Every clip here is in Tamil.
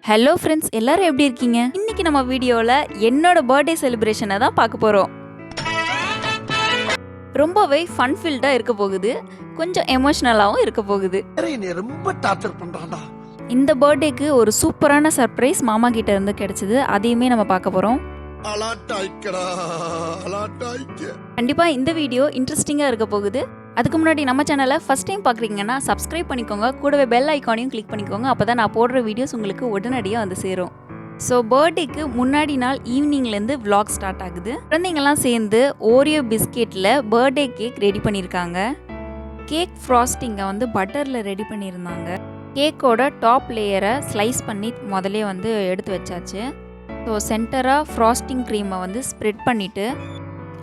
ஹலோ ஃப்ரெண்ட்ஸ், எல்லாரும் எப்படி இருக்கீங்க? இன்னைக்கு நம்ம வீடியோவில் என்னோட பர்த்டே செலிப்ரேஷனை தான் பார்க்க போகிறோம். ரொம்பவே ஃபன் ஃபீல்டாக இருக்க போகுது, கொஞ்சம் எமோஷ்னலாகவும் இருக்க போகுது. ரொம்ப டார்ச்சர் பண்றான்டா. இந்த பர்த்டேக்கு ஒரு சூப்பரான சர்ப்ரைஸ் மாமா கிட்ட இருந்து கிடைச்சது, அதையுமே நம்ம பார்க்க போகிறோம். கண்டிப்பாக இந்த வீடியோ இன்ட்ரெஸ்டிங்காக இருக்க போகுது. அதுக்கு முன்னாடி நம்ம சேனலை ஃபஸ்ட் டைம் பார்க்குறீங்கன்னா சப்ஸ்கிரைப் பண்ணிக்கோங்க, கூடவே பெல் ஐக்கானையும் கிளிக் பண்ணிக்கோங்க. அப்போ தான் நான் போடுற வீடியோஸ் உங்களுக்கு உடனடியாக வந்து சேரும். ஸோ பர்த்டேக்கு முன்னாடி நாள் ஈவினிங்லேருந்து vlog ஸ்டார்ட் ஆகுது. குழந்தைங்கள்லாம் சேர்ந்து ஓரியோ பிஸ்கெட்டில் பர்த்டே கேக் ரெடி பண்ணியிருக்காங்க. கேக் ஃப்ராஸ்டிங்கை வந்து பட்டரில் ரெடி பண்ணியிருந்தாங்க. கேக்கோட டாப் லேயரை ஸ்லைஸ் பண்ணி முதலே வந்து எடுத்து வச்சாச்சு. ஸோ சென்டராக ஃப்ராஸ்டிங் க்ரீமை வந்து ஸ்ப்ரெட் பண்ணிவிட்டு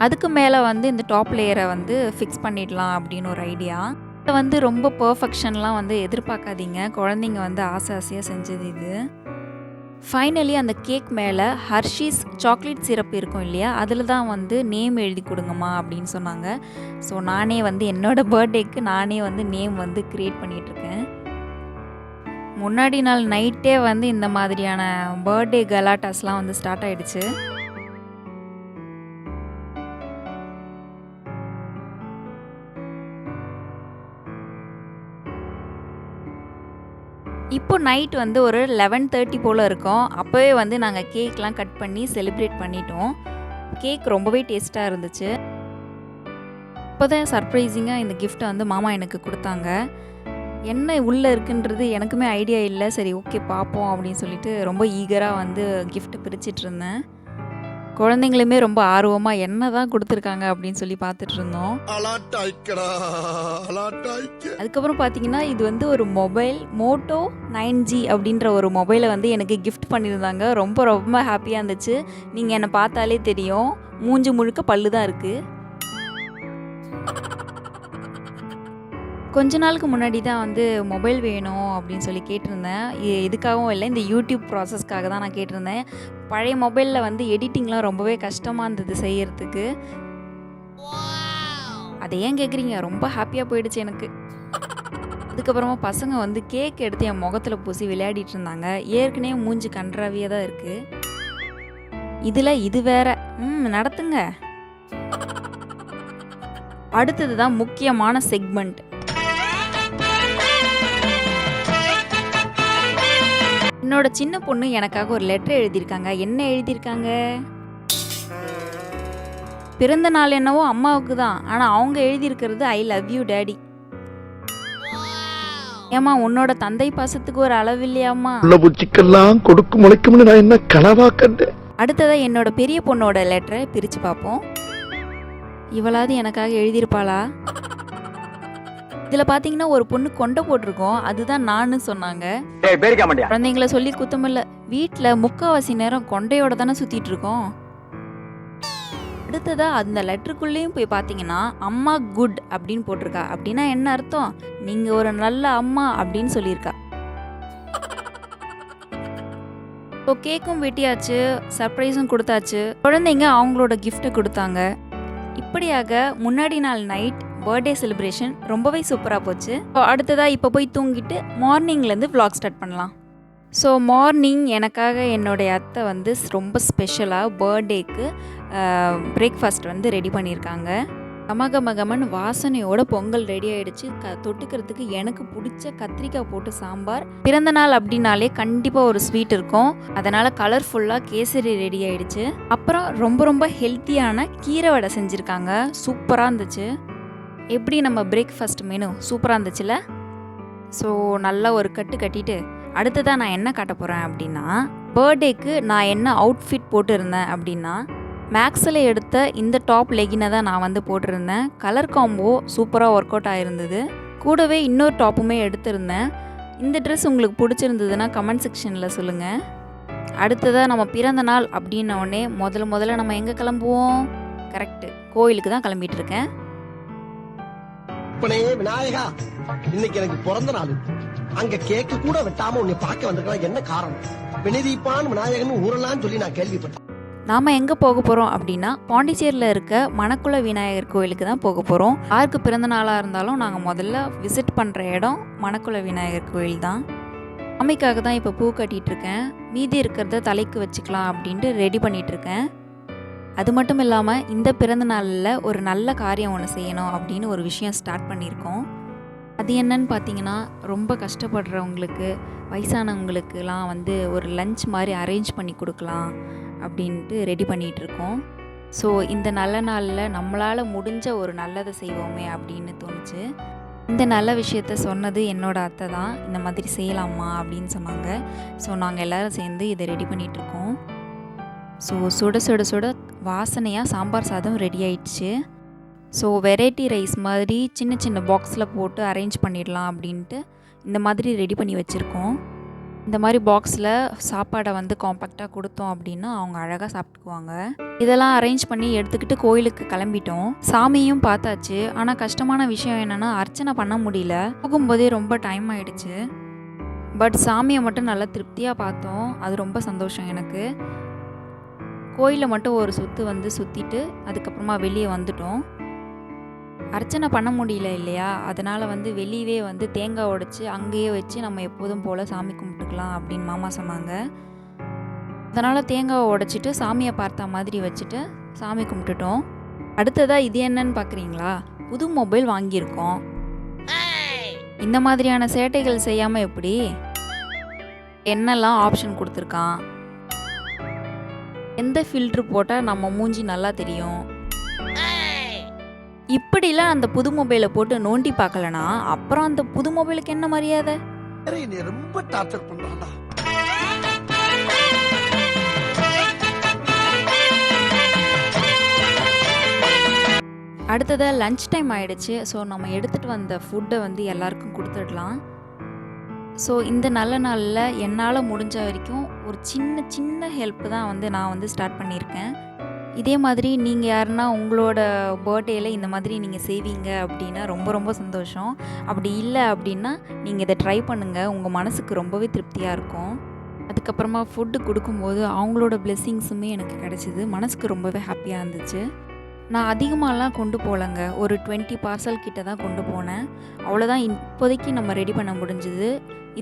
அதுக்கு மேலே வந்து இந்த டாப் லேயரை வந்து ஃபிக்ஸ் பண்ணிடலாம் அப்படின்னு ஒரு ஐடியா. இதை வந்து ரொம்ப பர்ஃபெக்ஷன்லாம் வந்து எதிர்பார்க்காதீங்க, குழந்தைங்க வந்து ஆசையாக செஞ்சது இது. ஃபைனலி அந்த கேக் மேலே ஹர்ஷீஸ் சாக்லேட் சிரப் இருக்கும் இல்லையா, அதில் தான் வந்து நேம் எழுதி கொடுங்கம்மா அப்படின்னு சொன்னாங்க. ஸோ நானே வந்து என்னோடய பர்த்டேக்கு நானே வந்து நேம் வந்து க்ரியேட் பண்ணிகிட்ருக்கேன். முன்னாடி நாள் நைட்டே வந்து இந்த மாதிரியான பர்த்டே கலாட்டாஸ்லாம் வந்து ஸ்டார்ட் ஆகிடுச்சு. இப்போ நைட் வந்து ஒரு 11:30 போல் இருக்கும். அப்போவே வந்து நாங்கள் கேக்லாம் கட் பண்ணி செலிப்ரேட் பண்ணிட்டோம். கேக் ரொம்பவே டேஸ்ட்டாக இருந்துச்சு. இப்போ தான் சர்ப்ரைசிங்காக இந்த கிஃப்ட்டை வந்து மாமா எனக்கு கொடுத்தாங்க. என்ன உள்ளே இருக்குன்றது எனக்குமே ஐடியா இல்லை. சரி ஓகே பார்ப்போம் அப்படின்னு சொல்லிட்டு ரொம்ப ஈகராக வந்து கிஃப்ட்டு பிரிச்சுட்டு இருந்தேன். குழந்தைங்களுமே ரொம்ப ஆர்வமாக என்ன தான் கொடுத்துருக்காங்க அப்படின்னு சொல்லி பார்த்துட்டு இருந்தோம். அதுக்கப்புறம் பார்த்தீங்கன்னா இது வந்து ஒரு மொபைல் மோட்டோ 9G அப்படின்ற ஒரு மொபைலை வந்து எனக்கு கிஃப்ட் பண்ணியிருந்தாங்க. ரொம்ப ரொம்ப ஹாப்பியாக இருந்துச்சு. நீங்கள் என்னை பார்த்தாலே தெரியும், மூஞ்சி முழுக்க பல்லு தான் இருக்குது. கொஞ்ச நாளுக்கு முன்னாடி தான் வந்து மொபைல் வேணும் அப்படின்னு சொல்லி கேட்டிருந்தேன். எதுக்காகவும் இல்லை, இந்த யூடியூப் ப்ராசஸ்க்காக தான் நான் கேட்டிருந்தேன். பழைய மொபைலில் வந்து எடிட்டிங்லாம் ரொம்பவே கஷ்டமாக இருந்தது செய்யறதுக்கு. அதை ஏன் கேட்குறீங்க, ரொம்ப ஹாப்பியாக போயிடுச்சு எனக்கு. அதுக்கப்புறமா பசங்க வந்து கேக் எடுத்து என் முகத்தில் பூசி விளையாடிட்டு இருந்தாங்க. ஏற்கனவே மூஞ்சி கன்றாவியாக தான் இருக்குது, இதில் இது வேற. நடத்துங்க. அடுத்தது தான் முக்கியமான செக்மெண்ட். என்னோட சின்ன பொண்ணு எனக்காக ஒரு லெட்டர் எழுதியிருக்காங்க. என்ன எழுதியிருக்காங்க? பிறந்த நாள் என்னவோ அம்மாவுக்கு தான், ஆனால் அவங்க எழுதியிருக்கிறது ஐ லவ் யூ டேடி. ஏமா உன்னோட தந்தை பாசத்துக்கு ஒரு அளவு இல்லையாம்மா? கொடுக்கும் முளைக்கும்னு நான் என்ன கனவா கண்டேன். அடுத்ததா என்னோட பெரிய பொண்ணோட லெட்டரை பிரித்து பார்ப்போம். இவளாவது எனக்காக எழுதியிருப்பாளா? இதில் பார்த்தீங்கன்னா ஒரு பொண்ணு கொண்டை போட்டிருக்கோம், அதுதான் நான் சொன்னாங்க. குழந்தைங்களை சொல்லி குத்தமில்ல, வீட்டில் முக்கால்வாசி நேரம் கொண்டையோட தானே சுற்றிட்டு இருக்கோம். அடுத்ததா அந்த லெட்டருக்குள்ளேயும் போய் பார்த்தீங்கன்னா அம்மா குட் அப்படின்னு போட்டிருக்கா. அப்படின்னா என்ன அர்த்தம்? நீங்கள் ஒரு நல்ல அம்மா அப்படின்னு சொல்லியிருக்கா. ஸோ கேக்கும் வெட்டியாச்சு, சர்ப்ரைஸும் கொடுத்தாச்சு. குழந்தைங்க அவங்களோட கிஃப்ட்டை கொடுத்தாங்க. இப்படியாக முன்னாடி நாள் நைட் பர்த்டே செலிப்ரேஷன் ரொம்பவே சூப்பராக போச்சு. ஸோ அடுத்ததாக இப்போ போய் தூங்கிட்டு மார்னிங்லேருந்து vlog ஸ்டார்ட் பண்ணலாம். ஸோ மார்னிங் எனக்காக என்னுடைய அத்தை வந்து ரொம்ப ஸ்பெஷலாக பர்த்டேக்கு பிரேக்ஃபாஸ்ட் வந்து ரெடி பண்ணியிருக்காங்க. கமகமகமன் வாசனையோட பொங்கல் ரெடி ஆகிடுச்சு. தொட்டுக்கிறதுக்கு எனக்கு பிடிச்ச கத்திரிக்காய் போட்டு சாம்பார். பிறந்த நாள் அப்படின்னாலே கண்டிப்பாக ஒரு ஸ்வீட் இருக்கும், அதனால் கலர்ஃபுல்லாக கேசரி ரெடி ஆகிடுச்சு. அப்புறம் ரொம்ப ரொம்ப ஹெல்த்தியான கீரை வடை செஞ்சுருக்காங்க. சூப்பராக இருந்துச்சு. எப்படி நம்ம பிரேக்ஃபாஸ்ட் மெனு சூப்பராக இருந்துச்சுல்ல? ஸோ நல்லா ஒரு கட்டு கட்டிட்டு அடுத்ததாக நான் என்ன காட்ட போகிறேன் அப்படின்னா, பர்த்டேக்கு நான் என்ன அவுட்ஃபிட் போட்டிருந்தேன் அப்படின்னா, மேக்ஸில் எடுத்த இந்த டாப் லெகினை தான் நான் வந்து போட்டிருந்தேன். கலர் காம்போ சூப்பராக ஒர்க் அவுட் ஆகிருந்தது. கூடவே இன்னொரு டாப்புமே எடுத்திருந்தேன். இந்த ட்ரெஸ் உங்களுக்கு பிடிச்சிருந்ததுன்னா கமெண்ட் செக்ஷனில் சொல்லுங்கள். அடுத்ததாக நம்ம பிறந்த நாள் அப்படின்னோடனே முதல்ல நம்ம எங்கே கிளம்புவோம்? கரெக்டு, கோயிலுக்கு தான் கிளம்பிட்டு இருக்கேன். விநாயகா, இன்னைக்கு எனக்கு பிறந்த நாள். அங்க கேக்கு கூட வெட்டாம உன்னை பார்க்க வந்திருக்கலாம், என்ன காரணம்? வினதீப்பான் விநாயகன் ஊரெல்லாம் சொல்லி நான் கேள்விப்பட்டேன். நாம் எங்கே போக போகிறோம் அப்படின்னா, பாண்டிச்சேரியில் இருக்க மணக்குள விநாயகர் கோயிலுக்கு தான் போக போகிறோம். யாருக்கு பிறந்த நாளாக இருந்தாலும் நாங்கள் முதல்ல விசிட் பண்ணுற இடம் மணக்குள விநாயகர் கோயில் தான். சாமிக்காக தான் இப்போ பூ கட்டிகிட்ருக்கேன். மீதி இருக்கிறத தலைக்கு வச்சுக்கலாம் அப்படின்ட்டு ரெடி பண்ணிகிட்ருக்கேன். அது மட்டும் இல்லாமல் இந்த பிறந்த நாளில் ஒரு நல்ல காரியம் ஒன்று செய்யணும் அப்படின்னு ஒரு விஷயம் ஸ்டார்ட் பண்ணியிருக்கோம். அது என்னன்னு பார்த்தீங்கன்னா, ரொம்ப கஷ்டப்படுறவங்களுக்கு, வயசானவங்களுக்குலாம் வந்து ஒரு லஞ்ச் மாதிரி அரேஞ்ச் பண்ணி கொடுக்கலாம் அப்படின்ட்டு ரெடி பண்ணிகிட்ருக்கோம். ஸோ இந்த நல்ல நாளில் நம்மளால் முடிஞ்ச ஒரு நல்லதை செய்வோமே அப்படின்னு தோணுச்சு. இந்த நல்ல விஷயத்த சொன்னது என்னோடய அத்தை தான். இந்த மாதிரி செய்யலாமா அப்படின்னு சொன்னாங்க. ஸோ நாங்கள் எல்லோரும் சேர்ந்து இதை ரெடி பண்ணிகிட்ருக்கோம். ஸோ சுட சுட சுட வாசனையாக சாம்பார் சாதம் ரெடி ஆயிடுச்சு. ஸோ வெரைட்டி ரைஸ் மாதிரி சின்ன சின்ன பாக்ஸில் போட்டு அரேஞ்ச் பண்ணிடலாம் அப்படின்ட்டு இந்த மாதிரி ரெடி பண்ணி வச்சுருக்கோம். இந்த மாதிரி பாக்ஸில் சாப்பாடை வந்து காம்பேக்டாக கொடுத்தோம் அப்படின்னா அவங்க அழகாக சாப்பிட்டுக்குவாங்க. இதெல்லாம் அரேஞ்ச் பண்ணி எடுத்துக்கிட்டு கோயிலுக்கு கிளம்பிட்டோம். சாமியும் பார்த்தாச்சு. ஆனால் கஷ்டமான விஷயம் என்னென்னா அர்ச்சனை பண்ண முடியல. போகும்போதே ரொம்ப டைம் ஆகிடுச்சு. பட் சாமியை மட்டும் நல்லா திருப்தியாக பார்த்தோம். அது ரொம்ப சந்தோஷம் எனக்கு. கோயிலை மட்டும் ஒரு சுற்று வந்து சுற்றிட்டு அதுக்கப்புறமா வெளியே வந்துட்டோம். அர்ச்சனை பண்ண முடியல இல்லையா, அதனால் வந்து வெளியவே வந்து தேங்காய் உடைச்சி அங்கேயே வச்சு நம்ம எப்போதும் போல் சாமி கும்பிட்டுக்கலாம் அப்படின்னு மாமா சொன்னாங்க. அதனால் தேங்காவை உடைச்சிட்டு சாமியை பார்த்த மாதிரி வச்சுட்டு சாமி கும்பிட்டுட்டோம். அடுத்ததாக இது என்னன்னு பார்க்குறீங்களா, புது மொபைல் வாங்கியிருக்கோம். இந்த மாதிரியான சேட்டைகள் செய்யாமல் எப்படி, என்னெல்லாம் ஆப்ஷன் கொடுத்துருக்கான், எந்த ஃபில்ட்ரு போட்டால் நம்ம மூஞ்சி நல்லா தெரியும், இப்படிலாம் அந்த புது மொபைலை போட்டு நோண்டி பார்க்கலனா அப்புறம் அந்த புது மொபைலுக்கு என்ன மரியாதை? ரொம்ப டார்ச்சர் பண்றான்டா. அடுத்ததாக லஞ்ச் டைம் ஆகிடுச்சு. ஸோ நம்ம எடுத்துகிட்டு வந்த ஃபுட்டை வந்து எல்லாருக்கும் கொடுத்துடலாம். ஸோ இந்த நல்ல நாளில் என்னால் முடிஞ்ச வரைக்கும் ஒரு சின்ன சின்ன ஹெல்ப் தான் வந்து நான் வந்து ஸ்டார்ட் பண்ணியிருக்கேன். இதே மாதிரி நீங்கள் யாருன்னா உங்களோட பர்த்டேயில் இந்த மாதிரி நீங்கள் செய்வீங்க அப்படின்னா ரொம்ப ரொம்ப சந்தோஷம். அப்படி இல்லை அப்படின்னா நீங்கள் இதை ட்ரை பண்ணுங்கள். உங்கள் மனசுக்கு ரொம்பவே திருப்தியாக இருக்கும். அதுக்கப்புறமா ஃபுட்டு கொடுக்கும்போது அவங்களோட பிளெஸ்ஸிங்ஸுமே எனக்கு கிடச்சிது. மனசுக்கு ரொம்பவே ஹாப்பியாக இருந்துச்சு. நான் அதிகமாகலாம் கொண்டு போகலங்க. ஒரு 20 பார்சல் கிட்ட தான் கொண்டு போனேன். அவ்வளோதான் இப்போதைக்கு நம்ம ரெடி பண்ண முடிஞ்சுது.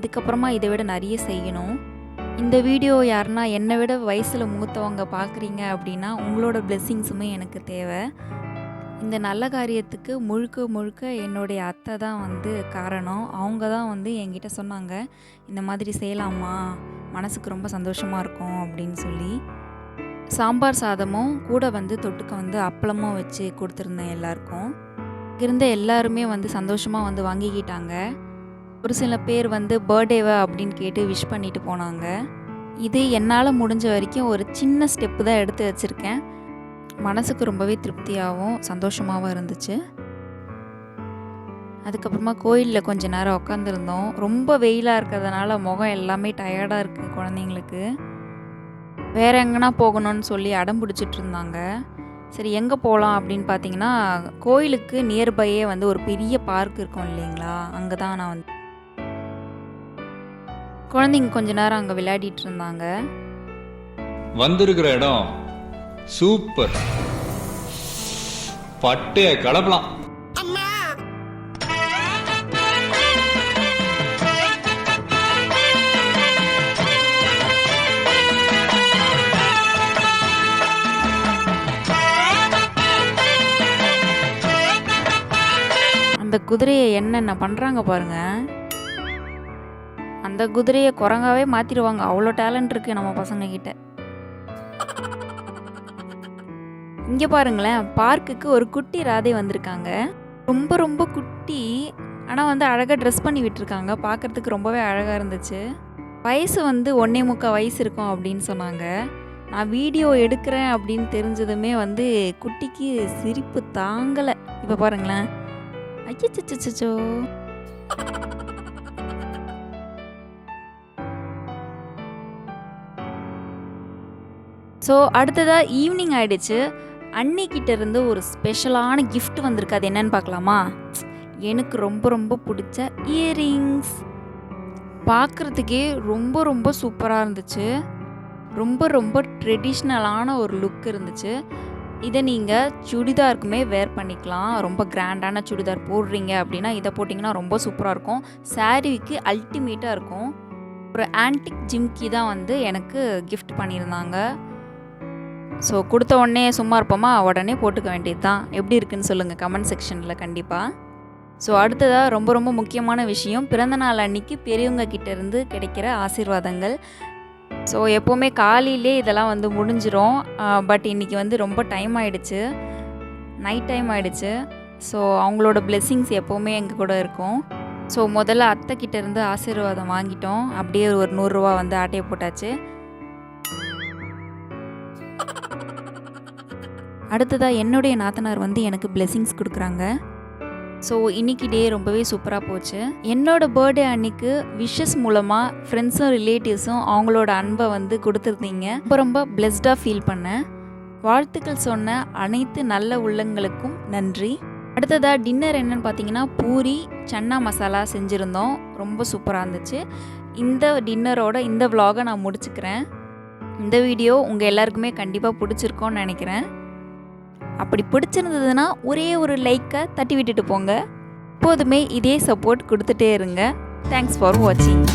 இதுக்கப்புறமா இதை விட நிறைய செய்யணும். இந்த வீடியோ யாருன்னா என்னை விட வயசில் மூத்தவங்க பார்க்குறீங்க அப்படின்னா உங்களோட பிளெஸ்ஸிங்ஸுமே எனக்கு தேவை. இந்த நல்ல காரியத்துக்கு முழுக்க முழுக்க என்னுடைய அத்தை தான் வந்து காரணம். அவங்க தான் வந்து என்கிட்ட சொன்னாங்க, இந்த மாதிரி செய்யலாமா, மனசுக்கு ரொம்ப சந்தோஷமாக இருக்கும் அப்படின்னு சொல்லி. சாம்பார் சாதமும் கூட வந்து தொட்டுக்க வந்து அப்பளமும் வச்சு கொடுத்துருந்தேன் எல்லாருக்கும். இருந்த எல்லாருமே வந்து சந்தோஷமாக வந்து வாங்கிக்கிட்டாங்க. ஒரு சில பேர் வந்து பர்த்டேவா அப்படின்னு கேட்டு விஷ் பண்ணிட்டு போனாங்க. இது என்னால் முடிஞ்ச வரைக்கும் ஒரு சின்ன ஸ்டெப்பு தான் எடுத்து வச்சுருக்கேன். மனசுக்கு ரொம்பவே திருப்தியாகவும் சந்தோஷமாகவும் இருந்துச்சு. அதுக்கப்புறமா கோயிலில் கொஞ்ச நேரம் உட்காந்துருந்தோம். ரொம்ப வெயிலாக இருக்கிறதுனால முகம் எல்லாமே டயர்டாக இருக்குது குழந்தைங்களுக்கு. வேறு எங்கன்னா போகணும்னு சொல்லி அடம் பிடிச்சிட்டு இருந்தாங்க. சரி எங்கே போகலாம் அப்படின்னு பார்த்தீங்கன்னா, கோயிலுக்கு நியர்பையே வந்து ஒரு பெரிய பார்க் இருக்கும் இல்லைங்களா, அங்கே தான் நான் வந்து குழந்தைங்க கொஞ்ச நேரம் அங்கே விளையாடிட்டு இருந்தாங்க. வந்திருக்கிற இடம் சூப்பர், பட்டைய கலப்பலாம். அந்த குதிரையை என்னென்ன பண்ணுறாங்க பாருங்க. அந்த குதிரையை குரங்காவே மாற்றிடுவாங்க. அவ்வளோ டேலண்ட் இருக்குது நம்ம பசங்கக்கிட்ட. இங்கே பாருங்களேன், பார்க்குக்கு ஒரு குட்டி ராதை வந்திருக்காங்க. ரொம்ப ரொம்ப குட்டி, ஆனால் வந்து அழகாக ட்ரெஸ் பண்ணி விட்டுருக்காங்க. பார்க்குறதுக்கு ரொம்பவே அழகாக இருந்துச்சு. வயசு வந்து 1.25 வயசு இருக்கும் அப்படின்னு சொன்னாங்க. நான் வீடியோ எடுக்கிறேன் அப்படின்னு தெரிஞ்சதுமே வந்து குட்டிக்கு சிரிப்பு தாங்கலை. இப்போ பாருங்களேன், அச்சச்சோ. ஸோ அடுத்ததாக ஈவினிங் ஆகிடுச்சு. அன்னிக்கிட்ட இருந்து ஒரு ஸ்பெஷலான கிஃப்ட் வந்திருக்கு. அது என்னன்னு பார்க்கலாமா? எனக்கு ரொம்ப ரொம்ப பிடிச்ச இயரிங்ஸ். பார்க்குறதுக்கே ரொம்ப ரொம்ப சூப்பராக இருந்துச்சு. ரொம்ப ரொம்ப ட்ரெடிஷ்னலான ஒரு லுக் இருந்துச்சு. இதை நீங்கள் சுடிதாருக்குமே வேர் பண்ணிக்கலாம். ரொம்ப கிராண்டான சுடிதார் போடுறீங்க அப்படின்னா இதை போட்டிங்கன்னா ரொம்ப சூப்பராக இருக்கும். சாரீக்கு அல்டிமேட்டாக இருக்கும். ஒரு ஆன்டிக் ஜிம்கி தான் வந்து எனக்கு கிஃப்ட் பண்ணியிருந்தாங்க. ஸோ கொடுத்த உடனே சும்மா இருப்போமா, உடனே போட்டுக்க வேண்டியது தான். எப்படி இருக்குன்னு சொல்லுங்கள் கமெண்ட் செக்ஷனில் கண்டிப்பாக. ஸோ அடுத்ததாக ரொம்ப ரொம்ப முக்கியமான விஷயம், பிறந்தநாள் அன்னைக்கு பெரியவங்க கிட்டேருந்து கிடைக்கிற ஆசீர்வாதங்கள். ஸோ எப்போவுமே காலையிலே இதெல்லாம் வந்து முடிஞ்சிரும். பட் இன்றைக்கி வந்து ரொம்ப டைம் ஆகிடுச்சு, நைட் டைம் ஆகிடுச்சு. ஸோ அவங்களோட பிளெஸ்ஸிங்ஸ் எப்போவுமே எங்கள் கூட இருக்கும். ஸோ முதல்ல அத்தை கிட்டேருந்து ஆசீர்வாதம் வாங்கிட்டோம். அப்படியே ஒரு 100 ரூபா வந்து ஆட்டையை போட்டாச்சு. அடுத்ததாக என்னுடைய நாத்தனார் வந்து எனக்கு பிளெஸ்ஸிங்ஸ் கொடுக்குறாங்க. ஸோ இன்றைக்கி டே ரொம்பவே சூப்பராக போச்சு. என்னோட பர்த்டே அன்னைக்கு விஷஸ் மூலமாக ஃப்ரெண்ட்ஸும் ரிலேட்டிவ்ஸும் அவங்களோட அன்பை வந்து கொடுத்துருந்தீங்க. ரொம்ப ரொம்ப பிளெஸ்டாக ஃபீல் பண்ணேன். வாழ்த்துக்கள் சொன்ன அனைத்து நல்ல உள்ளங்களுக்கும் நன்றி. அடுத்ததாக டின்னர் என்னன்னு பார்த்தீங்கன்னா பூரி சன்னா மசாலா செஞ்சுருந்தோம். ரொம்ப சூப்பராக இருந்துச்சு. இந்த டின்னரோட இந்த vlog-ஐ நான் முடிச்சுக்கிறேன். இந்த வீடியோ உங்கள் எல்லாருக்குமே கண்டிப்பாக பிடிச்சிருக்கோன்னு நினைக்கிறேன். அப்படி பிடிச்சிருந்ததுன்னா ஒரே ஒரு லைக்கை தட்டி விட்டுட்டு போங்க. எப்போதுமே இதே சப்போர்ட் கொடுத்துட்டே இருங்க. தேங்க்ஸ் ஃபார் வாட்சிங்.